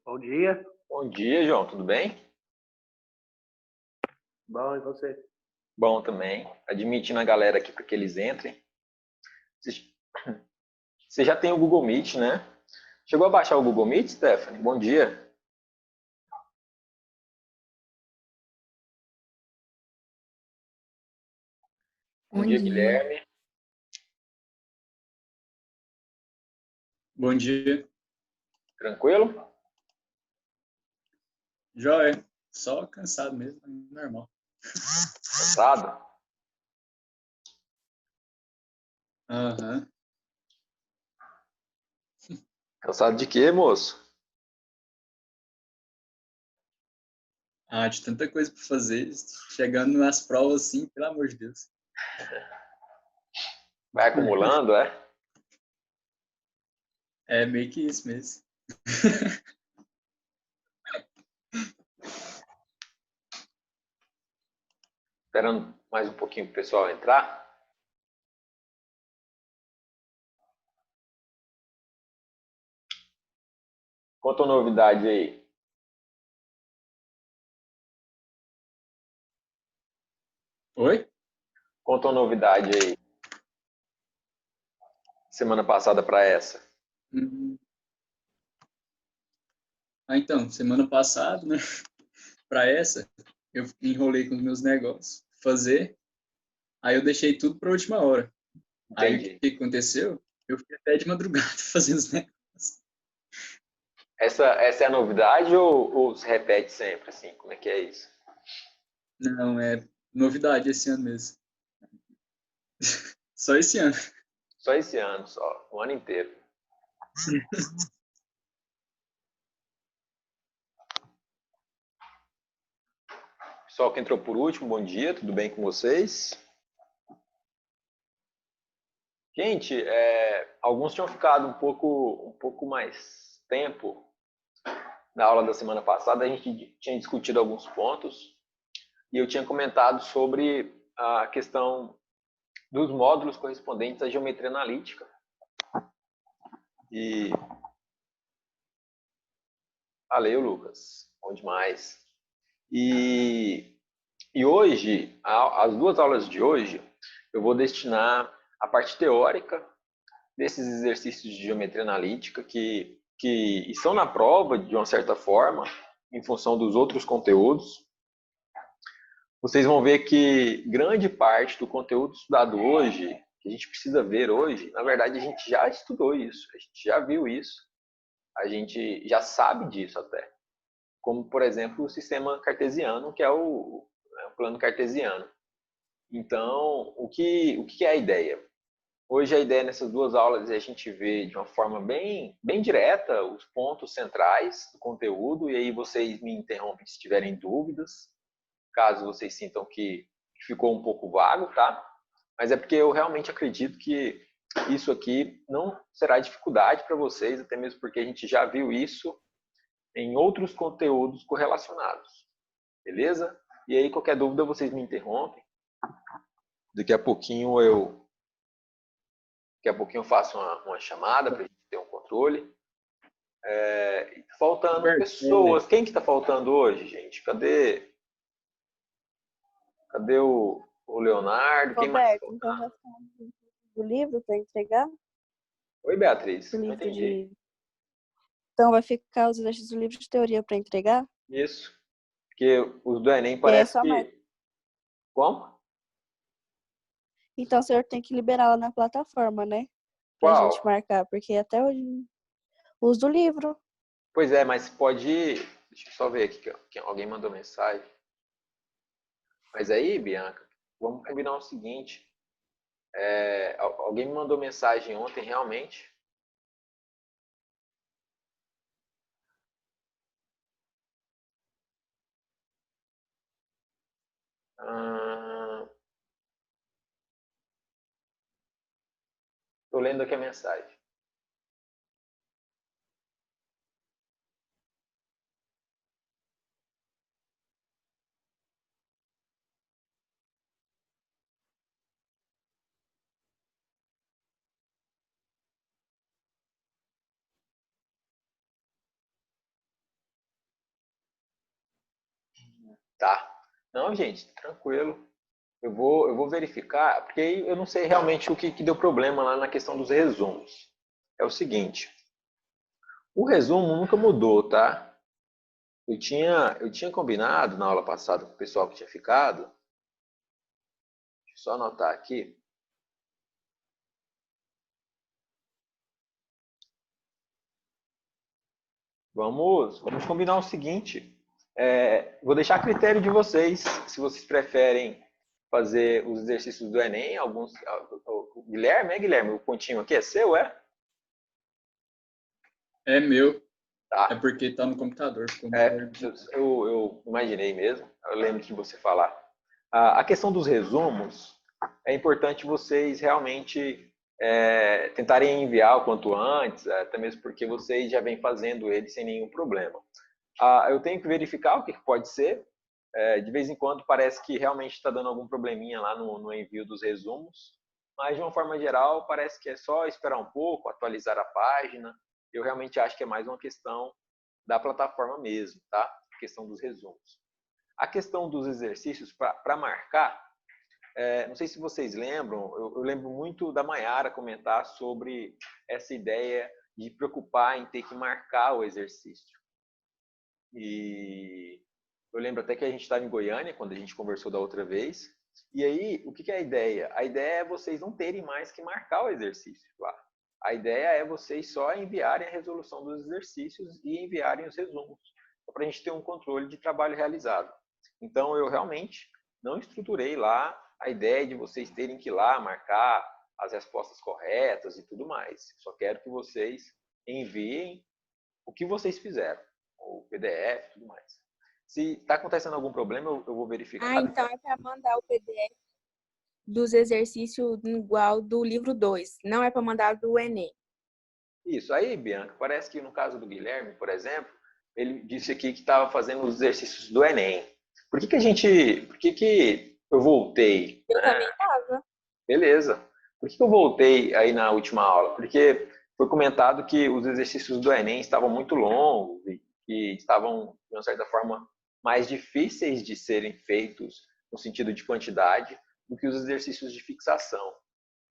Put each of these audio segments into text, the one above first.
Bom dia. Bom dia, João. Tudo bem? Bom, e você? Bom também. Admitindo a galera aqui para que eles entrem. Você você já tem o Google Meet, né? Chegou a baixar o Google Meet, Stephanie? Bom dia. Bom Bom dia, dia. Guilherme. Bom dia, Tranquilo? Joia. Só cansado mesmo, normal. Cansado? Aham. Cansado de quê, moço? Ah, de tanta coisa para fazer, chegando nas provas assim, pelo amor de Deus. Vai acumulando, é? É meio que isso mesmo. Esperando mais um pouquinho pro pessoal entrar. Conta uma novidade aí. Oi? Conta uma novidade aí. Semana passada para essa. Hum. Ah, então, semana passada, né, para essa, eu enrolei com os meus negócios, fazer, aí eu deixei tudo para a última hora. Aí o Entendi. que aconteceu? Eu fiquei até de madrugada fazendo os negócios. Essa é a novidade ou se repete sempre, assim? Como é que é isso? Não, é novidade esse ano mesmo. Só esse ano. Só esse ano, só. O ano inteiro. Pessoal que entrou por último, bom dia, tudo bem com vocês? Gente, alguns tinham ficado um pouco mais tempo na aula da semana passada. A gente tinha discutido alguns pontos e eu tinha comentado sobre a questão dos módulos correspondentes à geometria analítica. E valeu, Lucas, bom demais. E hoje, as duas aulas de hoje, eu vou destinar a parte teórica desses exercícios de geometria analítica que estão na prova, de uma certa forma, em função dos outros conteúdos. Vocês vão ver que grande parte do conteúdo estudado hoje, que a gente precisa ver hoje, na verdade a gente já estudou isso, a gente já viu isso, a gente já sabe disso até. Como, por exemplo, o sistema cartesiano, que é o plano cartesiano. Então, o que é a ideia? Hoje a ideia nessas duas aulas é a gente ver de uma forma bem direta os pontos centrais do conteúdo, e aí vocês me interrompem se tiverem dúvidas, caso vocês sintam que ficou um pouco vago, tá? Mas é porque eu realmente acredito que isso aqui não será dificuldade para vocês, até mesmo porque a gente já viu isso em outros conteúdos correlacionados, beleza? E aí qualquer dúvida vocês me interrompem. Daqui a pouquinho eu faço uma chamada para a gente ter um controle. Faltando pessoas. Quem que está faltando hoje, gente? Cadê o Leonardo? Quem mais Roberto, tá então faltando? vai ficar do livro para entregar? Oi, Beatriz. O Não livro entendi. de. Então vai ficar os exercícios do livro de teoria para entregar? Isso. Porque os do Enem E aí é parece só mais. que... Como? Então o senhor tem que liberar lá na plataforma, né? Pra gente Qual? marcar, porque até hoje. Os do livro. Pois é, mas pode... Deixa eu só ver aqui que alguém mandou mensagem. Mas aí, Bianca, vamos combinar o seguinte. Alguém me mandou mensagem ontem, realmente. Estou lendo aqui a mensagem. Tá. Não, gente, tranquilo. Eu vou verificar, porque aí eu não sei realmente o que deu problema lá na questão dos resumos. É o seguinte, o resumo nunca mudou, tá? Eu tinha combinado na aula passada com o pessoal que tinha ficado, deixa eu só anotar aqui. Vamos combinar o seguinte. Vou deixar a critério de vocês, se vocês preferem fazer os exercícios do Enem, alguns. O Guilherme, Guilherme? O pontinho aqui é seu, é? É meu. É Tá. porque tá no computador. Ficou melhor. Eu imaginei mesmo, eu lembro de você falar. A questão dos resumos, é importante vocês realmente tentarem enviar o quanto antes, até mesmo porque vocês já vêm fazendo ele sem nenhum problema. Eu tenho que verificar o que pode ser. De vez em quando parece que realmente está dando algum probleminha lá no envio dos resumos, mas de uma forma geral parece que é só esperar um pouco, atualizar a página. Eu realmente acho que é mais uma questão da plataforma mesmo, tá? A questão dos resumos. A questão dos exercícios para marcar, não sei se vocês lembram, eu lembro muito da Mayara comentar sobre essa ideia de preocupar em ter que marcar o exercício. E eu lembro até que a gente estava em Goiânia, quando a gente conversou da outra vez. E aí, o que é a ideia? A ideia é vocês não terem mais que marcar o exercício lá. A ideia é vocês só enviarem a resolução dos exercícios e enviarem os resumos, para a gente ter um controle de trabalho realizado. Então, eu realmente não estruturei lá a ideia de vocês terem que ir lá marcar as respostas corretas e tudo mais. Só quero que vocês enviem o que vocês fizeram, o PDF e tudo mais. Se está acontecendo algum problema, eu vou verificar. Ah, então é para mandar o PDF dos exercícios igual do livro 2. Não é para mandar do Enem. Isso. Aí, Bianca, parece que no caso do Guilherme, por exemplo, ele disse aqui que estava fazendo os exercícios do Enem. Por que eu voltei? Eu também estava. Beleza. Por que eu voltei aí na última aula? Porque foi comentado que os exercícios do Enem estavam muito longos e que estavam, de uma certa forma, mais difíceis de serem feitos no sentido de quantidade do que os exercícios de fixação.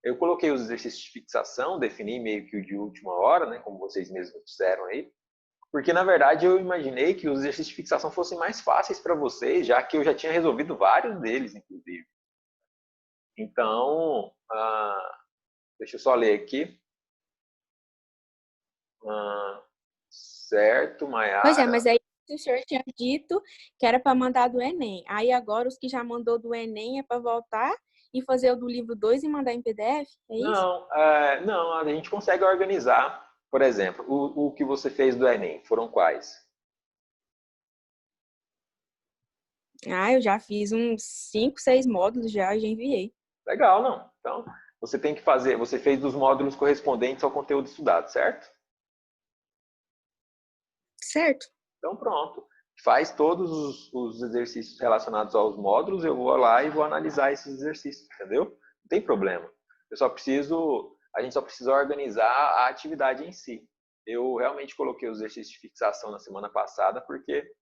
Eu coloquei os exercícios de fixação, defini meio que o de última hora, né, como vocês mesmos disseram aí, porque na verdade eu imaginei que os exercícios de fixação fossem mais fáceis para vocês, já que eu já tinha resolvido vários deles, inclusive. Então, deixa eu só ler aqui. Certo, Pois é, Mayara. mas aí o senhor tinha dito que era para mandar do Enem. Aí agora os que já mandou do Enem é para voltar e fazer o do livro 2 e mandar em PDF? É isso? Não, a gente consegue organizar. Por exemplo, o que você fez do Enem, foram quais? Ah, eu já fiz uns 5, 6 módulos já enviei. Legal, não? Então, você tem que fazer, você fez os módulos correspondentes ao conteúdo estudado, certo? Certo? Então, pronto. Faz todos os exercícios relacionados aos módulos, eu vou lá e vou analisar esses exercícios, entendeu? Não tem problema. A gente só precisa organizar a atividade em si. Eu realmente coloquei os exercícios de fixação na semana passada, porque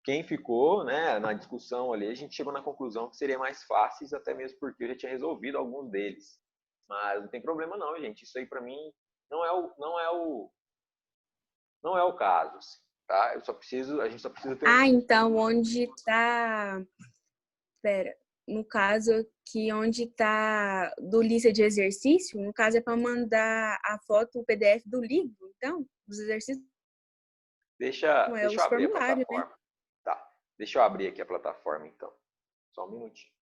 quem ficou, né, na discussão ali, a gente chegou na conclusão que seria mais fáceis, até mesmo porque eu já tinha resolvido alguns deles. Mas não tem problema não, gente. Isso aí para mim não é o caso, assim, tá? A gente só precisa ter um. Ah, então onde tá. Pera. No caso que onde tá do lista de exercício, no caso é para mandar a foto, o PDF do livro, então, dos exercícios, Deixa, não é deixa eu os abrir a formulários, né? plataforma. Tá. Deixa eu abrir aqui a plataforma, então. Só um minutinho.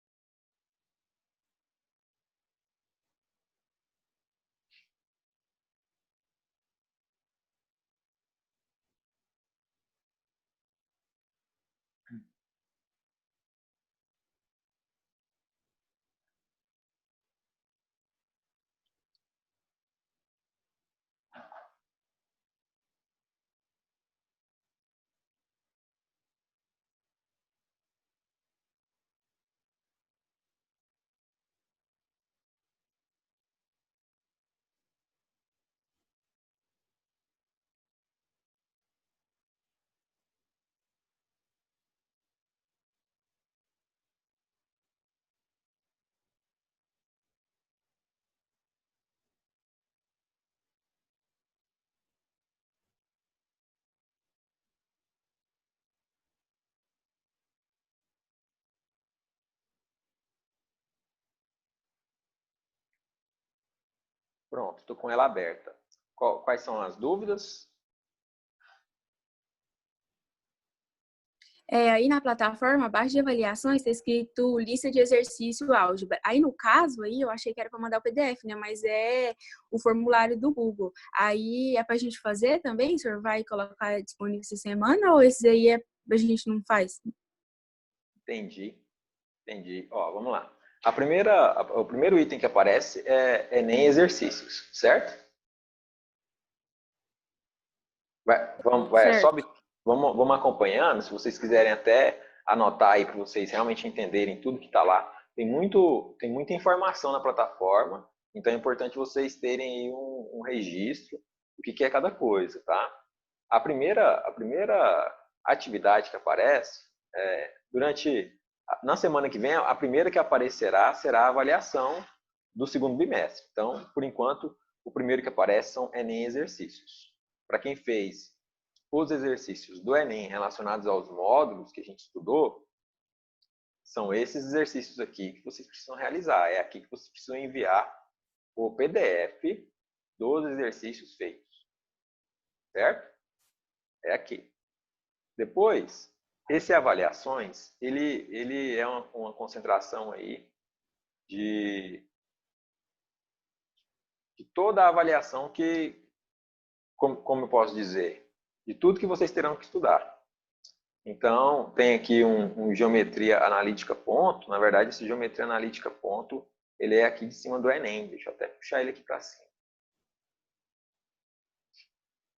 Pronto, estou com ela aberta. Quais são as dúvidas? Aí na plataforma, abaixo de avaliações, está escrito lista de exercício álgebra. Aí no caso, aí eu achei que era para mandar o PDF, né? Mas é o formulário do Google. Aí é para a gente fazer também? O senhor vai colocar disponível essa semana ou esse aí a gente não faz? Entendi. Ó, vamos lá. O primeiro item que aparece é Enem exercícios, certo? Certo. Vamos acompanhando. Se vocês quiserem até anotar aí para vocês realmente entenderem tudo que está lá. Tem muita informação na plataforma, então é importante vocês terem aí um registro do que é cada coisa, tá? A primeira atividade que aparece na semana que vem, a primeira que aparecerá será a avaliação do segundo bimestre. Então, por enquanto, o primeiro que aparece são Enem exercícios. Para quem fez os exercícios do Enem relacionados aos módulos que a gente estudou, são esses exercícios aqui que vocês precisam realizar. É aqui que vocês precisam enviar o PDF dos exercícios feitos. Certo? É aqui. Depois, esse avaliações, ele é uma concentração aí de toda a avaliação que, como eu posso dizer, de tudo que vocês terão que estudar. Então, tem aqui um geometria analítica ponto. Na verdade, esse geometria analítica ponto, ele é aqui de cima do Enem. Deixa eu até puxar ele aqui para cima.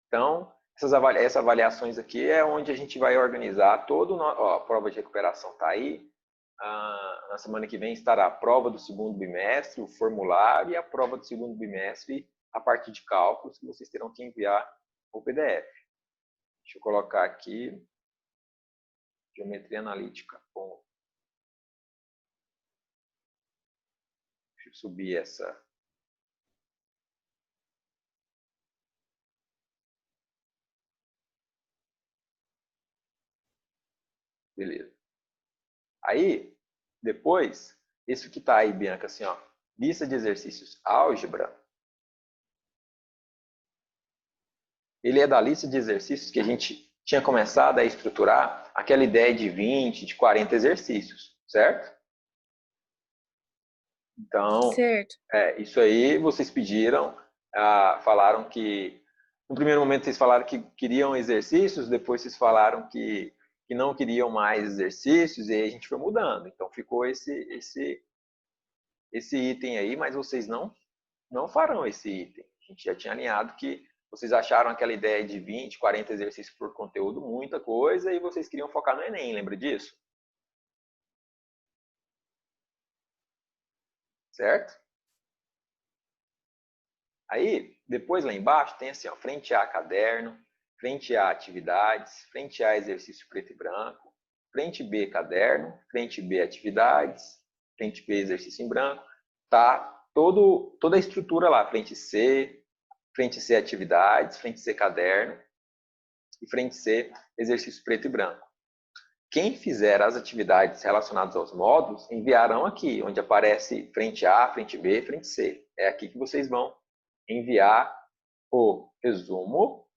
Então, essas avaliações aqui é onde a gente vai organizar todo a prova de recuperação está aí. Na semana que vem estará a prova do segundo bimestre, o formulário e a prova do segundo bimestre, a parte de cálculos que vocês terão que enviar o PDF. Deixa eu colocar aqui geometria analítica. Bom, deixa eu subir essa. Beleza. Aí, depois, isso que está aí, Bianca, assim, ó, lista de exercícios álgebra, ele é da lista de exercícios que a gente tinha começado a estruturar aquela ideia de 20, de 40 exercícios, certo? Então, Certo. Isso aí vocês pediram, falaram que, no primeiro momento vocês falaram que queriam exercícios, depois vocês falaram que não queriam mais exercícios, e aí a gente foi mudando. Então, ficou esse item aí, mas vocês não farão esse item. A gente já tinha alinhado que vocês acharam aquela ideia de 20, 40 exercícios por conteúdo, muita coisa, e vocês queriam focar no Enem, lembra disso? Certo? Aí, depois lá embaixo, tem assim, ó, frente A, caderno, frente A, atividades, frente A, exercício preto e branco, frente B, caderno, frente B, atividades, frente B, exercício em branco, tá toda a estrutura lá, frente C, atividades, frente C, caderno e frente C, exercício preto e branco. Quem fizer as atividades relacionadas aos módulos, enviarão aqui, onde aparece frente A, frente B, frente C. É aqui que vocês vão enviar o resumo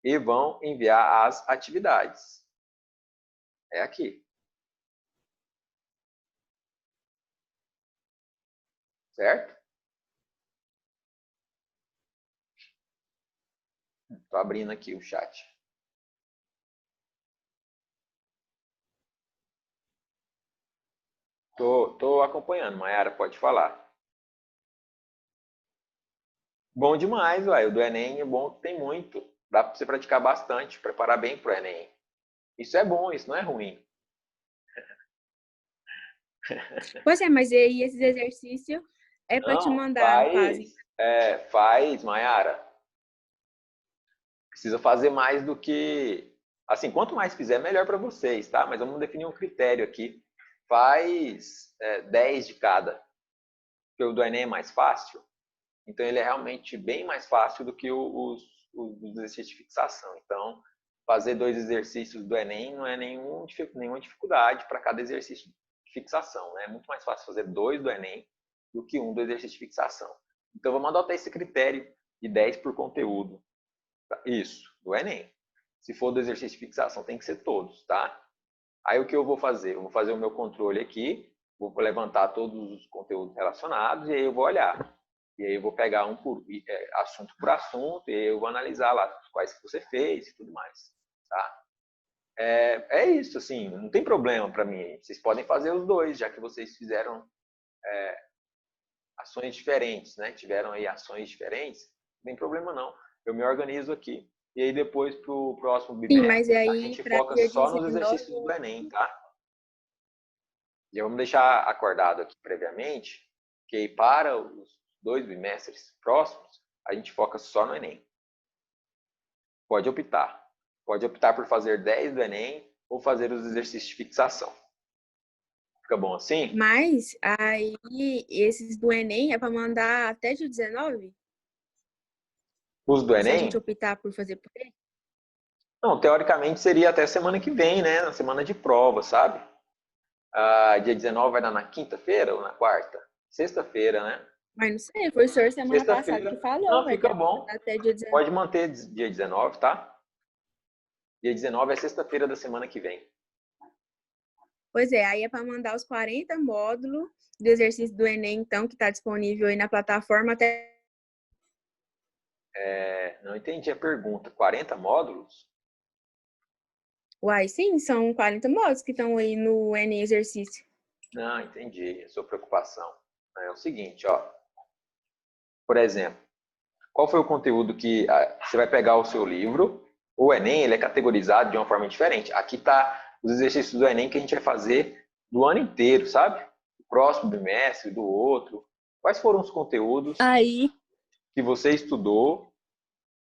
e vão enviar as atividades. É aqui. Certo? Estou abrindo aqui o chat. Estou acompanhando. Mayara, pode falar. Bom demais, ué. O do Enem é bom, tem muito. Dá para você praticar bastante, preparar bem para o Enem. Isso é bom, isso não é ruim. Pois é, mas aí esses exercícios é para te mandar, no caso. Faz, Mayara. Precisa fazer mais do que... Assim, quanto mais fizer, melhor para vocês, tá? Mas vamos definir um critério aqui. Faz 10 de cada. Porque o do Enem é mais fácil. Então, ele é realmente bem mais fácil do que os exercícios de fixação. Então, fazer 2 exercícios do Enem não é nenhuma dificuldade para cada exercício de fixação. Né? É muito mais fácil fazer 2 do Enem do que um do exercício de fixação. Então, vamos adotar esse critério de 10 por conteúdo. Isso, do Enem. Se for do exercício de fixação, tem que ser todos, tá? Aí, o que eu vou fazer? Eu vou fazer o meu controle aqui, vou levantar todos os conteúdos relacionados e aí eu vou olhar. E aí eu vou pegar assunto por assunto e aí eu vou analisar lá quais que você fez e tudo mais, tá? É isso, assim, não tem problema para mim. Vocês podem fazer os dois, já que vocês fizeram ações diferentes, né? Tiveram aí ações diferentes, não tem problema não. Eu me organizo aqui e aí depois para o próximo Sim, bimestre mas a aí gente para foca dia só nos 19 exercícios do Enem, tá? E vamos deixar acordado aqui previamente que para os 2 bimestres próximos a gente foca só no Enem. Pode optar. Pode optar por fazer 10 do Enem ou fazer os exercícios de fixação. Fica bom assim? Mas aí esses do Enem é para mandar até dia 19? Os do Se a gente Enem? optar por fazer por ele? Não, teoricamente seria até semana que vem, né? Na semana de prova, sabe? Dia 19 vai dar na quinta-feira ou na quarta? Sexta-feira, né? Mas não sei, foi o senhor semana passada que Sexta-feira. falou, Não, vai fica dar bom. até dia 19. Pode manter dia 19, tá? Dia 19 é sexta-feira da semana que vem. Pois é, aí é para mandar os 40 módulos do exercício do Enem, então, que está disponível aí na plataforma até. Não entendi a pergunta. 40 módulos? Uai, sim, são 40 módulos que estão aí no Enem Exercício. Não, entendi a sua preocupação. É o seguinte, ó. Por exemplo, qual foi o conteúdo que você vai pegar o seu livro? O Enem, ele é categorizado de uma forma diferente. Aqui tá os exercícios do Enem que a gente vai fazer do ano inteiro, sabe? Do próximo bimestre, do outro. Quais foram os conteúdos Aí, que você estudou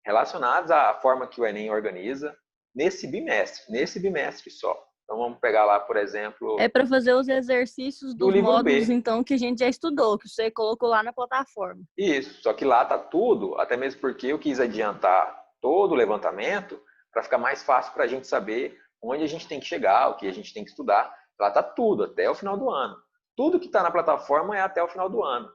relacionados à forma que o Enem organiza nesse bimestre só. Então vamos pegar lá, por exemplo, é para fazer os exercícios do dos livro módulos, B. então, que a gente já estudou, que você colocou lá na plataforma. Isso, só que lá tá tudo, até mesmo porque eu quis adiantar todo o levantamento para ficar mais fácil para a gente saber onde a gente tem que chegar, o que a gente tem que estudar. Lá tá tudo, até o final do ano. Tudo que está na plataforma é até o final do ano.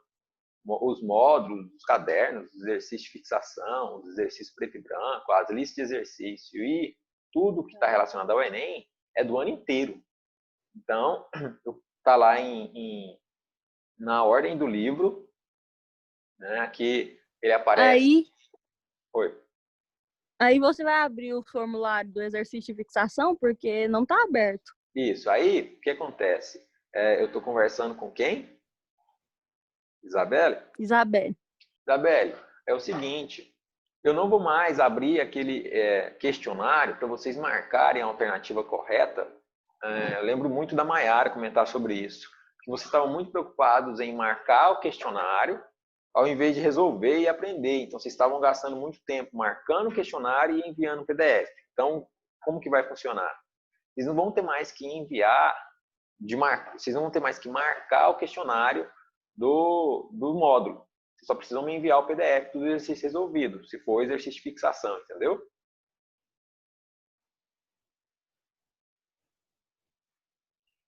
Os módulos, os cadernos, os exercícios de fixação, os exercícios preto e branco, as listas de exercício e tudo que está relacionado ao Enem é do ano inteiro. Então, está lá na ordem do livro, né? Aqui ele aparece. Oi. Aí você vai abrir o formulário do exercício de fixação, porque não está aberto. Isso. Aí, o que acontece? Eu estou conversando com quem? Isabelle? Isabelle. Isabelle, é o seguinte, eu não vou mais abrir aquele questionário para vocês marcarem a alternativa correta. Eu lembro muito da Maiara comentar sobre isso, que vocês estavam muito preocupados em marcar o questionário ao invés de resolver e aprender. Então, vocês estavam gastando muito tempo marcando o questionário e enviando o PDF. Então, como que vai funcionar? Vocês não vão ter mais que enviar, vocês não vão ter mais que marcar o questionário do módulo. Vocês só precisam me enviar o PDF do exercício resolvido, se for exercício de fixação, entendeu?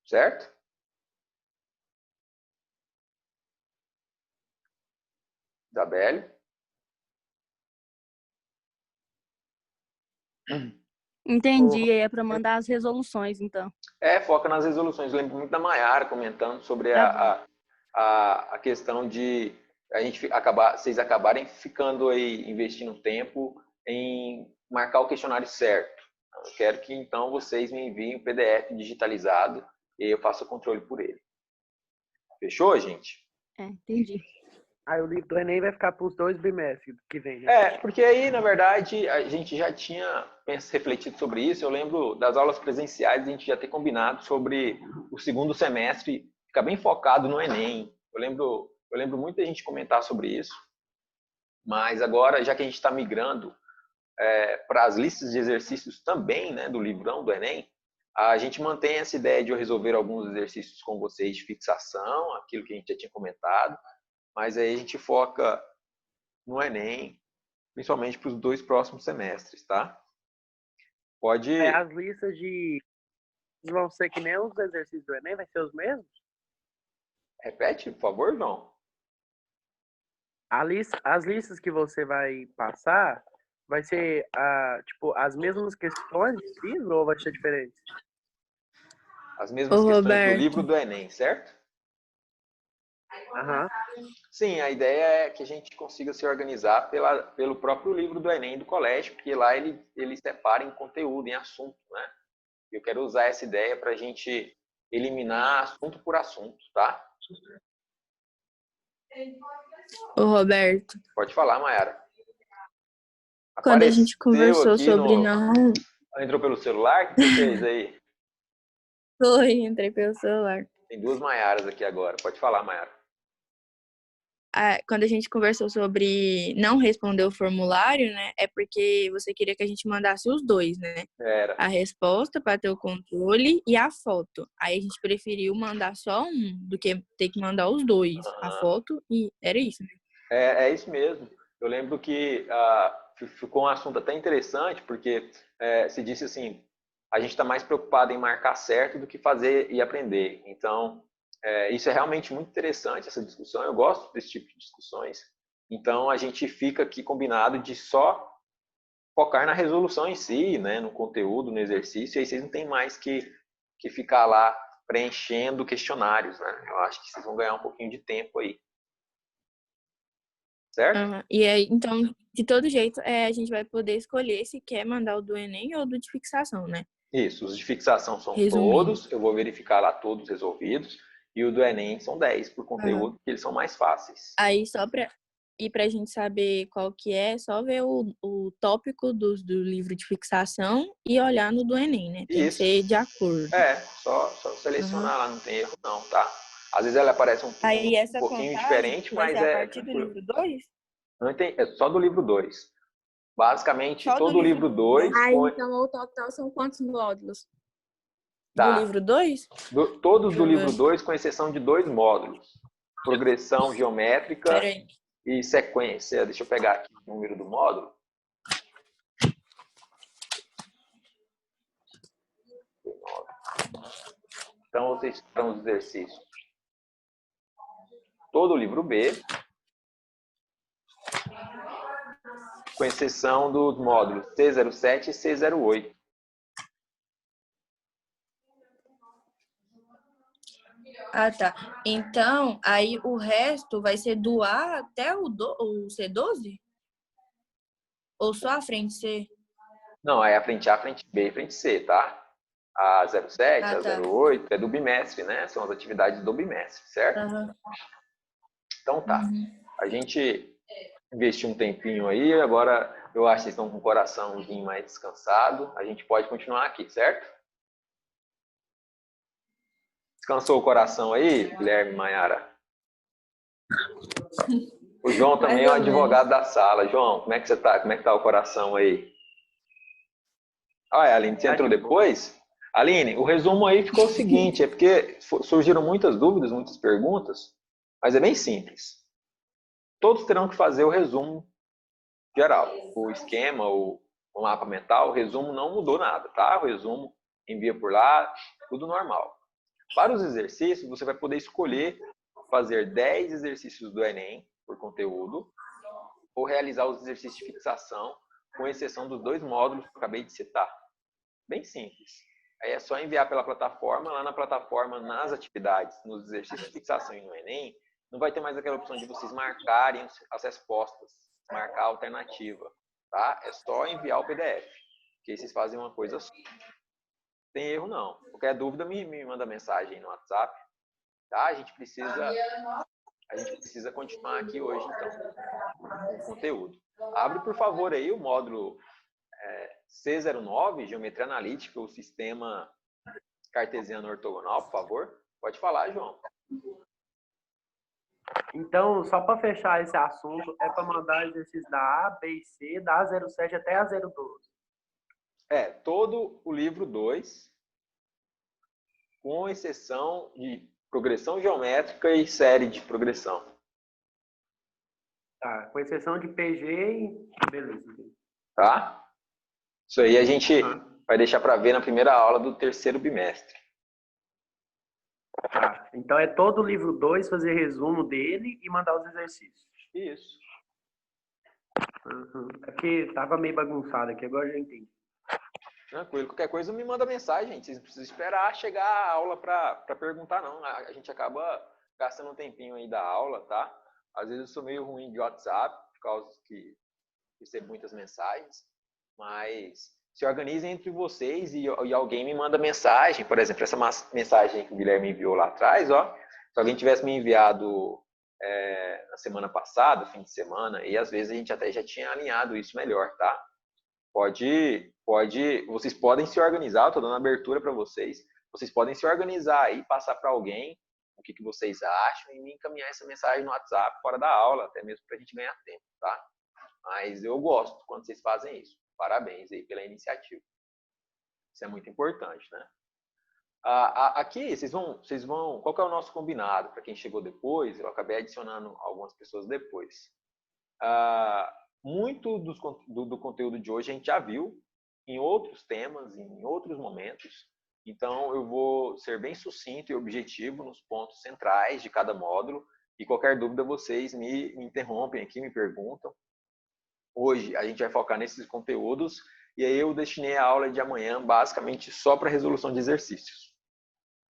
Certo? Isabelle? Entendi, aí é para mandar as resoluções, então. Foca nas resoluções. Eu lembro muito da Maiara comentando sobre Tá bom. a questão de vocês acabarem ficando aí investindo tempo em marcar o questionário certo. Eu quero que então vocês me enviem o PDF digitalizado e eu faço o controle por ele. Fechou, gente? Entendi. Aí o livro do Enem vai ficar para os 2 bimestres que vem, né? Porque aí, na verdade, a gente já tinha refletido sobre isso. Eu lembro das aulas presenciais, a gente já ter combinado sobre o segundo semestre ficar bem focado no Enem. Eu lembro muito da gente comentar sobre isso. Mas agora, já que a gente está migrando para as listas de exercícios também, né, do livrão do Enem, a gente mantém essa ideia de eu resolver alguns exercícios com vocês de fixação, aquilo que a gente já tinha comentado, mas aí a gente foca no Enem, principalmente para os 2 próximos semestres, tá? Pode... As listas vão ser que nem os exercícios do Enem, vai ser os mesmos? Repete, por favor, João. As listas que você vai passar vai ser tipo, as mesmas questões do livro ou vai ser diferente? As mesmas Ô, questões do Roberto. livro do Enem, certo? Aham. Sim, a ideia é que a gente consiga se organizar pelo próprio livro do Enem do colégio, porque lá ele separa em conteúdo, em assunto, né? Eu quero usar essa ideia para a gente eliminar assunto por assunto, tá? Ô, Roberto, Pode falar, Mayara. quando a gente Apareceu conversou aqui sobre no... não... Entrou pelo celular? O que você fez aí? Foi, entrei pelo celular. Tem duas Mayaras aqui agora. Pode falar, Mayara. Quando a gente conversou sobre não responder o formulário, né? É porque você queria que a gente mandasse os dois, né? Era. A resposta para ter o controle e a foto. Aí a gente preferiu mandar só um do que ter que mandar os dois, a foto e era isso, né? É isso mesmo. Eu lembro que ficou um assunto até interessante, porque se disse assim, a gente está mais preocupado em marcar certo do que fazer e aprender. Então, isso é realmente muito interessante, essa discussão. Eu gosto desse tipo de discussões. Então, a gente fica aqui combinado de só focar na resolução em si, né, no conteúdo, no exercício, e aí vocês não tem mais que ficar lá preenchendo questionários, né? Eu acho que vocês vão ganhar um pouquinho de tempo aí. Certo? E aí, então, de todo jeito, a gente vai poder escolher se quer mandar o do Enem ou do de fixação, né? Isso, os de fixação são Resumindo. todos, eu vou verificar lá todos resolvidos, e o do Enem são 10 por conteúdo, porque eles são mais fáceis. Aí, pra gente saber qual que é só ver o tópico do livro de fixação e olhar no do Enem, né? Tem que Isso. ser de acordo. Só selecionar lá, não tem erro não, tá? Às vezes ela aparece um Aí essa pouquinho contagem diferente, vai mas ser a é partir do tranquilo. livro 2? Não tem, é só do livro 2. Basicamente, Só do todo o livro 2... então o total são quantos módulos? Do Tá. livro 2? Todos do livro 2, com exceção de 2 módulos. Progressão geométrica Peraí. e sequência. Deixa eu pegar aqui o número do módulo. Então, vocês estão os exercícios. Todo o livro B, com exceção dos módulos C07 e C08. Ah, tá. Então, aí o resto vai ser do A até o C12? Ou só a frente C? Não, é a frente A, frente B e frente C, tá? A 07, Ah, tá. a 08 é do bimestre, né? São as atividades do bimestre, certo? Uhum. Então tá. A gente investiu um tempinho aí, agora eu acho que vocês estão com o coraçãozinho mais descansado. A gente pode continuar aqui, certo? Descansou o coração aí, Guilherme, Mayara? O João também é o advogado da sala. João, como é que você tá? Como é que tá o coração aí? Aline, você entrou depois? Aline, o resumo aí ficou o seguinte, é porque surgiram muitas dúvidas, muitas perguntas, mas é bem simples. Todos terão que fazer o resumo geral. O esquema, o mapa mental, o resumo não mudou nada, tá? O resumo envia por lá, tudo normal. Para os exercícios, você vai poder escolher fazer 10 exercícios do Enem por conteúdo ou realizar os exercícios de fixação, com exceção dos 2 módulos que eu acabei de citar. Bem simples. Aí é só enviar pela plataforma, lá na plataforma, nas atividades, nos exercícios de fixação e no Enem, não vai ter mais aquela opção de vocês marcarem as respostas, marcar a alternativa, tá? É só enviar o PDF, que aí vocês fazem uma coisa só. Não tem erro não. Qualquer dúvida, me manda mensagem no WhatsApp, tá? A gente precisa continuar aqui hoje, então, com o conteúdo. Abre, por favor, aí o módulo C09, Geometria Analítica, o Sistema Cartesiano Ortogonal, por favor. Pode falar, João. Então, só para fechar esse assunto, é para mandar exercícios da A, B e C, da A07 até a 012. Todo o livro 2, com exceção de progressão geométrica e série de progressão. Tá, com exceção de PG e... Beleza. Tá? Isso aí a gente vai deixar para ver na primeira aula do terceiro bimestre. Tá, então é todo o livro 2, fazer resumo dele e mandar os exercícios. Isso. Uhum. É porque tava meio bagunçado aqui, agora eu já entendi. Tranquilo. Qualquer coisa me manda mensagem, gente. Vocês não precisam esperar chegar a aula para perguntar, não. A gente acaba gastando um tempinho aí da aula, tá? Às vezes eu sou meio ruim de WhatsApp, por causa que recebo muitas mensagens, mas se organizem entre vocês e alguém me manda mensagem. Por exemplo, essa mensagem que o Guilherme enviou lá atrás, ó. Se alguém tivesse me enviado na semana passada, fim de semana, e às vezes a gente até já tinha alinhado isso melhor, tá? Vocês podem se organizar, eu tô dando abertura para vocês. Vocês podem se organizar aí, passar para alguém o que vocês acham e me encaminhar essa mensagem no WhatsApp fora da aula, até mesmo para a gente ganhar tempo, tá? Mas eu gosto quando vocês fazem isso. Parabéns aí pela iniciativa. Isso é muito importante, né? Aqui, vocês vão... Qual que é o nosso combinado? Para quem chegou depois, eu acabei adicionando algumas pessoas depois. Muito do conteúdo de hoje a gente já viu em outros temas, em outros momentos. Então, eu vou ser bem sucinto e objetivo nos pontos centrais de cada módulo. E qualquer dúvida, vocês me interrompem aqui, me perguntam. Hoje, a gente vai focar nesses conteúdos. E aí, eu destinei a aula de amanhã, basicamente, só para resolução de exercícios.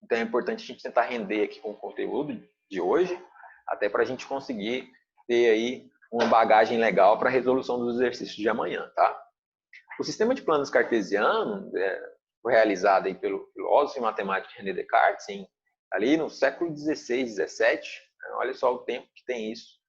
Então, é importante a gente tentar render aqui com o conteúdo de hoje, até para a gente conseguir ter aí uma bagagem legal para a resolução dos exercícios de amanhã, tá? O sistema de planos cartesiano foi realizado aí pelo filósofo e matemático René Descartes, ali no século XVI, XVII. Olha só o tempo que tem isso.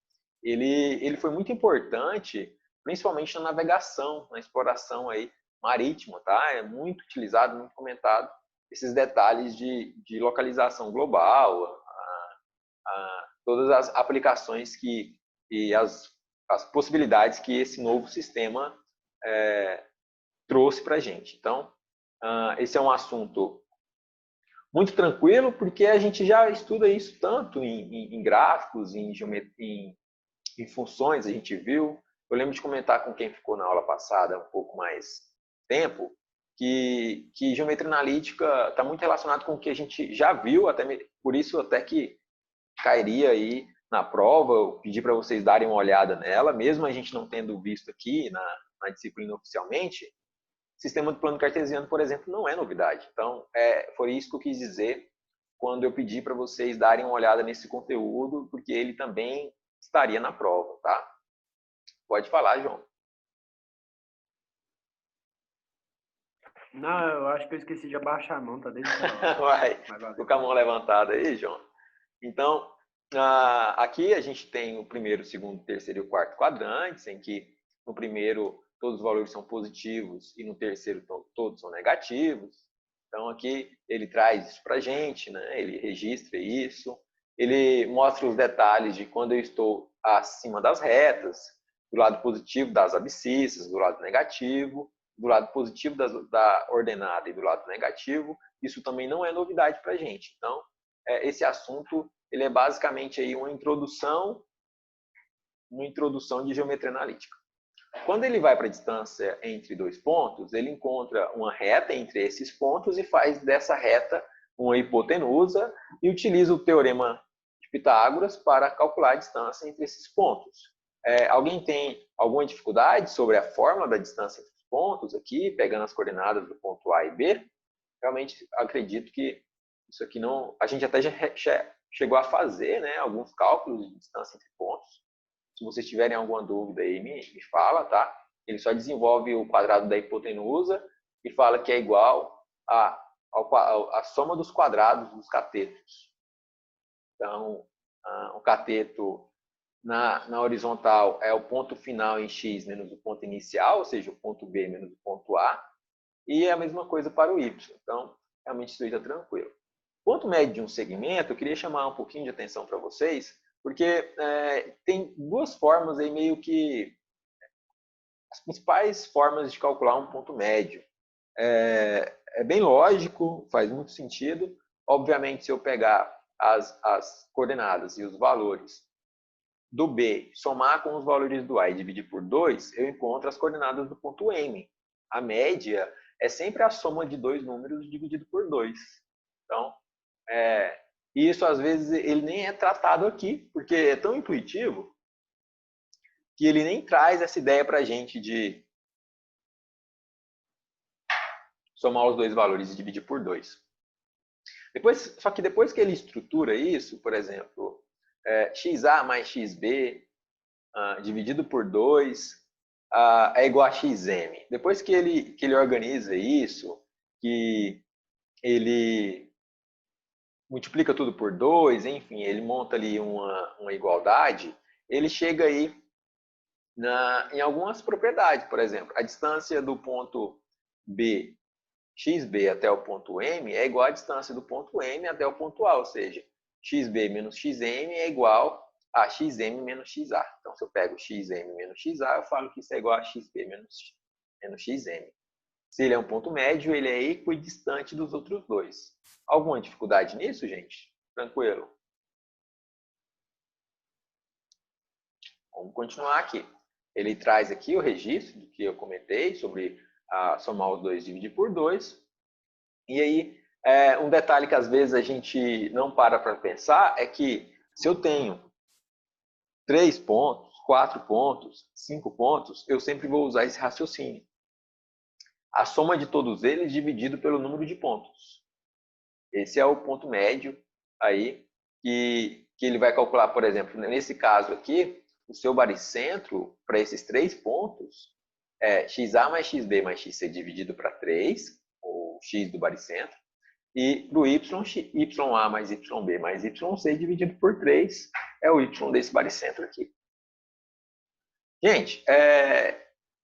Ele foi muito importante, principalmente na navegação, na exploração aí marítima, tá? É muito utilizado, muito comentado, esses detalhes de localização global, todas as aplicações e as possibilidades que esse novo sistema trouxe para a gente. Então, esse é um assunto muito tranquilo, porque a gente já estuda isso tanto em gráficos, em funções, a gente viu. Eu lembro de comentar com quem ficou na aula passada um pouco mais tempo, que geometria analítica está muito relacionado com o que a gente já viu, por isso até que cairia aí na prova, eu pedi para vocês darem uma olhada nela, mesmo a gente não tendo visto aqui na disciplina oficialmente. Sistema de plano cartesiano, por exemplo, não é novidade. Então, foi isso que eu quis dizer quando eu pedi para vocês darem uma olhada nesse conteúdo, porque ele também estaria na prova, tá? Pode falar, João. Não, eu acho que eu esqueci de abaixar a mão, tá desde Vai, tô com a mão levantada aí, João. Então, aqui a gente tem o primeiro, segundo, terceiro e o quarto quadrantes, em que no primeiro todos os valores são positivos e no terceiro todos são negativos. Então, aqui ele traz isso para a gente, né? Ele registra isso. Ele mostra os detalhes de quando eu estou acima das retas, do lado positivo das abscissas, do lado negativo, do lado positivo da ordenada e do lado negativo. Isso também não é novidade para a gente. Então, esse assunto ele é basicamente aí uma introdução de geometria analítica. Quando ele vai para a distância entre dois pontos, ele encontra uma reta entre esses pontos e faz dessa reta uma hipotenusa e utiliza o teorema de Pitágoras para calcular a distância entre esses pontos. Alguém tem alguma dificuldade sobre a fórmula da distância entre os pontos aqui, pegando as coordenadas do ponto A e B? Realmente acredito que isso aqui não... A gente até já chegou a fazer, né, alguns cálculos de distância entre pontos. Se vocês tiverem alguma dúvida aí, me fala, tá? Ele só desenvolve o quadrado da hipotenusa e fala que é igual a soma dos quadrados dos catetos. Então, o cateto na horizontal é o ponto final em x menos o ponto inicial, ou seja, o ponto B menos o ponto A. E é a mesma coisa para o y. Então, realmente isso aí está tranquilo. Ponto médio de um segmento, eu queria chamar um pouquinho de atenção para vocês, porque tem duas formas aí meio que as principais formas de calcular um ponto médio. É bem lógico, faz muito sentido. Obviamente, se eu pegar as coordenadas e os valores do B, somar com os valores do A e dividir por 2, eu encontro as coordenadas do ponto M. A média é sempre a soma de dois números dividido por 2. Então, isso às vezes ele nem é tratado aqui, porque é tão intuitivo que ele nem traz essa ideia para a gente de somar os dois valores e dividir por 2. Só que depois que ele estrutura isso, por exemplo, XA mais XB dividido por 2 é igual a XM. Depois que ele organiza isso, que ele multiplica tudo por 2, enfim, ele monta ali uma igualdade, ele chega aí em algumas propriedades. Por exemplo, a distância do ponto B, XB até o ponto M é igual à distância do ponto M até o ponto A, ou seja, XB menos XM é igual a XM menos XA. Então, se eu pego XM menos XA, eu falo que isso é igual a XB menos XM. Se ele é um ponto médio, ele é equidistante dos outros dois. Alguma dificuldade nisso, gente? Tranquilo? Vamos continuar aqui. Ele traz aqui o registro do que eu comentei sobre somar os dois e dividir por 2. E aí, um detalhe que às vezes a gente não para pensar é que se eu tenho 3 pontos, 4 pontos, 5 pontos, eu sempre vou usar esse raciocínio. A soma de todos eles dividido pelo número de pontos. Esse é o ponto médio aí que ele vai calcular, por exemplo, nesse caso aqui, o seu baricentro para esses 3 pontos é XA mais XB mais XC dividido para 3, ou X do baricentro, e para o YA mais YB mais YC dividido por 3 é o Y desse baricentro aqui. Gente,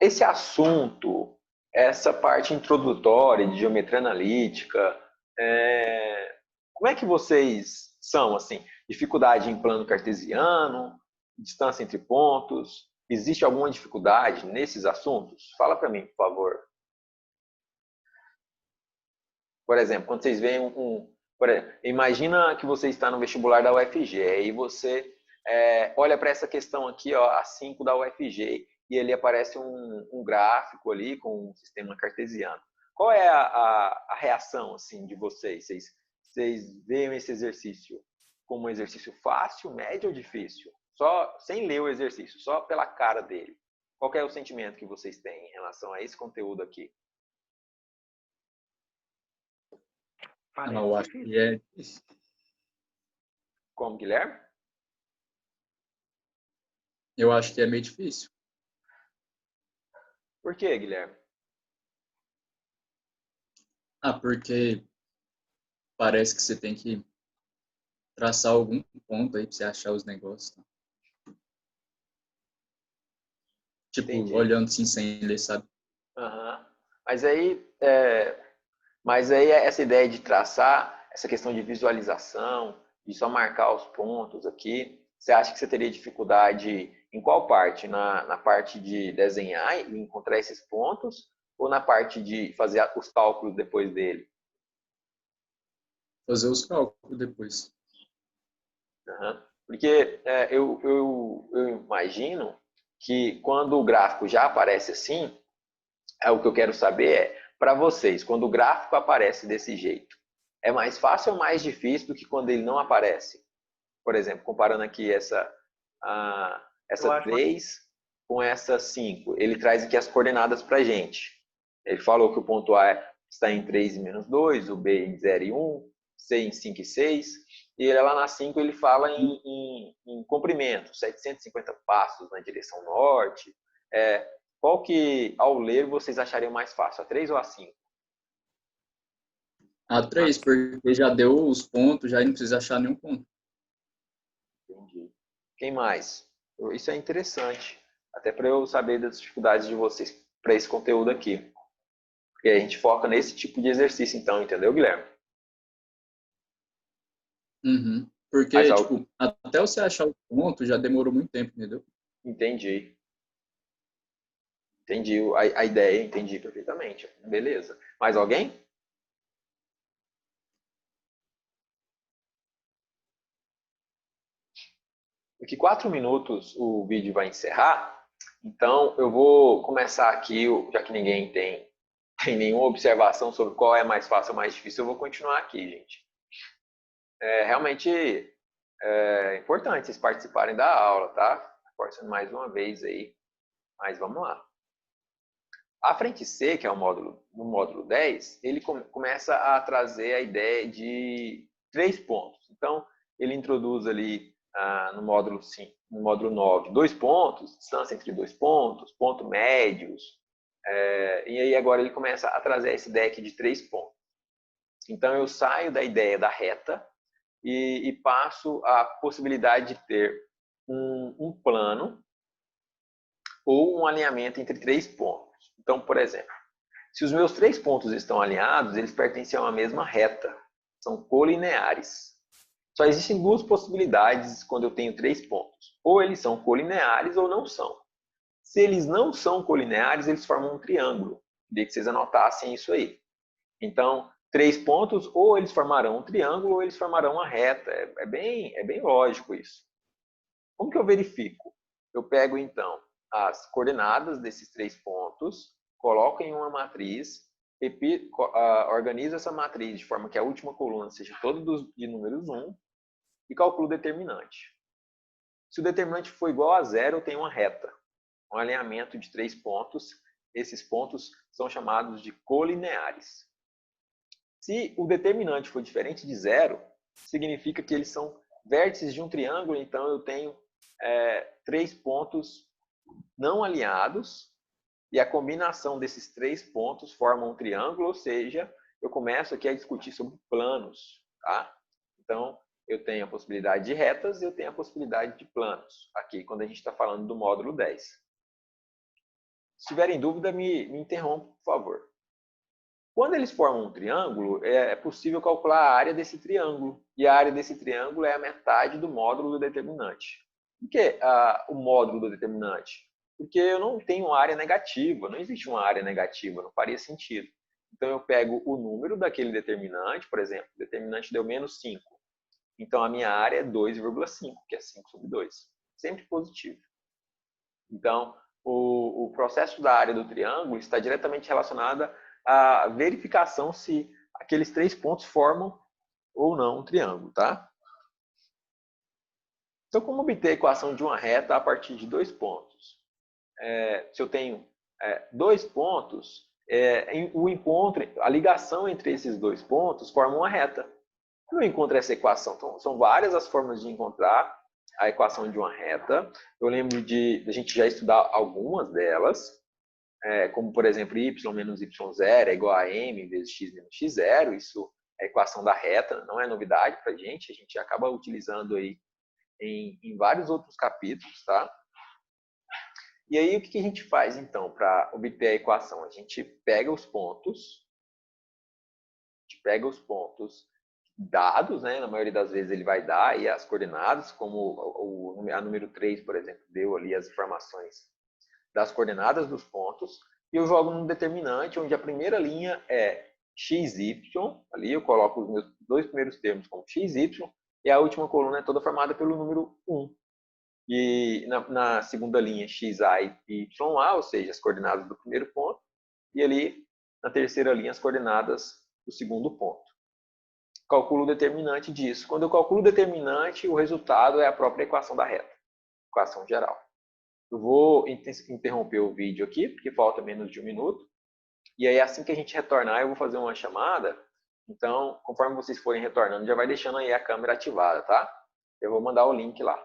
esse assunto, essa parte introdutória de geometria analítica, como é que vocês são, assim? Dificuldade em plano cartesiano, distância entre pontos, existe alguma dificuldade nesses assuntos? Fala para mim, por favor. Por exemplo, quando vocês veem imagina que você está no vestibular da UFG e você olha para essa questão aqui, ó, a 5 da UFG, e ali aparece um gráfico ali com um sistema cartesiano. Qual é a reação assim, de vocês? Vocês veem esse exercício como um exercício fácil, médio ou difícil? Só sem ler o exercício, só pela cara dele. Qual é o sentimento que vocês têm em relação a esse conteúdo aqui? Eu acho que é difícil. Como, Guilherme? Eu acho que é meio difícil. Por quê, Guilherme? Porque parece que você tem que traçar algum ponto aí para você achar os negócios. Tá? Tipo, Entendi. olhando assim sem ler, sabe? Uhum. Mas aí essa ideia de traçar, essa questão de visualização, de só marcar os pontos aqui, você acha que você teria dificuldade em qual parte? Na parte de desenhar e encontrar esses pontos ou na parte de fazer os cálculos depois dele? Fazer os cálculos depois. Uhum. Porque eu imagino que quando o gráfico já aparece assim, o que eu quero saber para vocês, quando o gráfico aparece desse jeito, é mais fácil ou mais difícil do que quando ele não aparece? Por exemplo, comparando aqui essa 3 com essa 5. Ele traz aqui as coordenadas para a gente. Ele falou que o ponto A está em 3 e menos 2, o B em 0 e 1, C em 5 e 6. E ele, lá na 5 ele fala em comprimento, 750 passos na direção norte. Qual que, ao ler, vocês achariam mais fácil, a 3 ou a 5? A 3, porque já deu os pontos, já não precisa achar nenhum ponto. Entendi. Quem mais? Isso é interessante, até para eu saber das dificuldades de vocês para esse conteúdo aqui. Porque a gente foca nesse tipo de exercício, então, entendeu, Guilherme? Uhum. Porque, tipo, até você achar o ponto já demorou muito tempo, entendeu? Entendi. Entendi a ideia, entendi perfeitamente. Beleza. Mais alguém? Daqui 4 minutos o vídeo vai encerrar, então eu vou começar aqui, já que ninguém tem nenhuma observação sobre qual é mais fácil ou mais difícil, eu vou continuar aqui, gente. Realmente é importante vocês participarem da aula, tá? reforçando mais uma vez aí, mas vamos lá. A frente C, que é o módulo 10, ele começa a trazer a ideia de 3 pontos. Então, ele introduz ali no módulo 5, no módulo 9, 2 pontos, distância entre 2 pontos, pontos médios, e aí agora ele começa a trazer essa ideia aqui de 3 pontos. Então, eu saio da ideia da reta e passo a possibilidade de ter um plano ou um alinhamento entre 3 pontos. Então, por exemplo, se os meus 3 pontos estão alinhados, eles pertencem a uma mesma reta, são colineares. Só existem 2 possibilidades quando eu tenho 3 pontos. Ou eles são colineares ou não são. Se eles não são colineares, eles formam um triângulo. Queria que vocês anotassem isso aí. Então, 3 pontos, ou eles formarão um triângulo, ou eles formarão uma reta. É bem lógico isso. Como que eu verifico? Eu pego, então, as coordenadas desses 3 pontos, coloco em uma matriz, organizo essa matriz de forma que a última coluna seja toda de números 1 e calculo o determinante. Se o determinante for igual a 0, eu tenho uma reta, um alinhamento de 3 pontos. Esses pontos são chamados de colineares. Se o determinante for diferente de 0, significa que eles são vértices de um triângulo, então eu tenho 3 pontos não alinhados, e a combinação desses 3 pontos forma um triângulo, ou seja, eu começo aqui a discutir sobre planos. Tá? Então, eu tenho a possibilidade de retas e eu tenho a possibilidade de planos, aqui quando a gente está falando do módulo 10. Se tiverem dúvida, me interrompa, por favor. Quando eles formam um triângulo, é possível calcular a área desse triângulo, e a área desse triângulo é a metade do módulo do determinante. Por que o módulo do determinante? Porque eu não tenho área negativa, não existe uma área negativa, não faria sentido. Então, eu pego o número daquele determinante, por exemplo, o determinante deu menos 5. Então, a minha área é 2,5, que é 5 sobre 2. Sempre positivo. Então, o processo da área do triângulo está diretamente relacionado à verificação se aqueles 3 pontos formam ou não um triângulo, tá? Então, como obter a equação de uma reta a partir de 2 pontos? Se eu tenho 2 pontos, o encontro, a ligação entre esses 2 pontos forma uma reta. Como eu encontro essa equação? Então, são várias as formas de encontrar a equação de uma reta. Eu lembro de a gente já estudar algumas delas, como, por exemplo, y menos y0 é igual a m vezes x menos x0. Isso é a equação da reta, não é novidade para a gente acaba utilizando aí em vários outros capítulos, tá? E aí, o que a gente faz, então, para obter a equação? A gente pega os pontos, dados, né? Na maioria das vezes ele vai dar aí as coordenadas, como a número 3, por exemplo, deu ali as informações das coordenadas dos pontos, e eu jogo num determinante, onde a primeira linha é xy, ali eu coloco os meus 2 primeiros termos como xy, e a última coluna é toda formada pelo número 1. E na segunda linha, xa e ya, ou seja, as coordenadas do primeiro ponto, e ali na terceira linha, as coordenadas do segundo ponto. Calculo o determinante disso. Quando eu calculo o determinante, o resultado é a própria equação da reta, equação geral. Eu vou interromper o vídeo aqui, porque falta menos de 1 minuto, e aí assim que a gente retornar, eu vou fazer uma chamada. Então, conforme vocês forem retornando, já vai deixando aí a câmera ativada, tá? Eu vou mandar o link lá.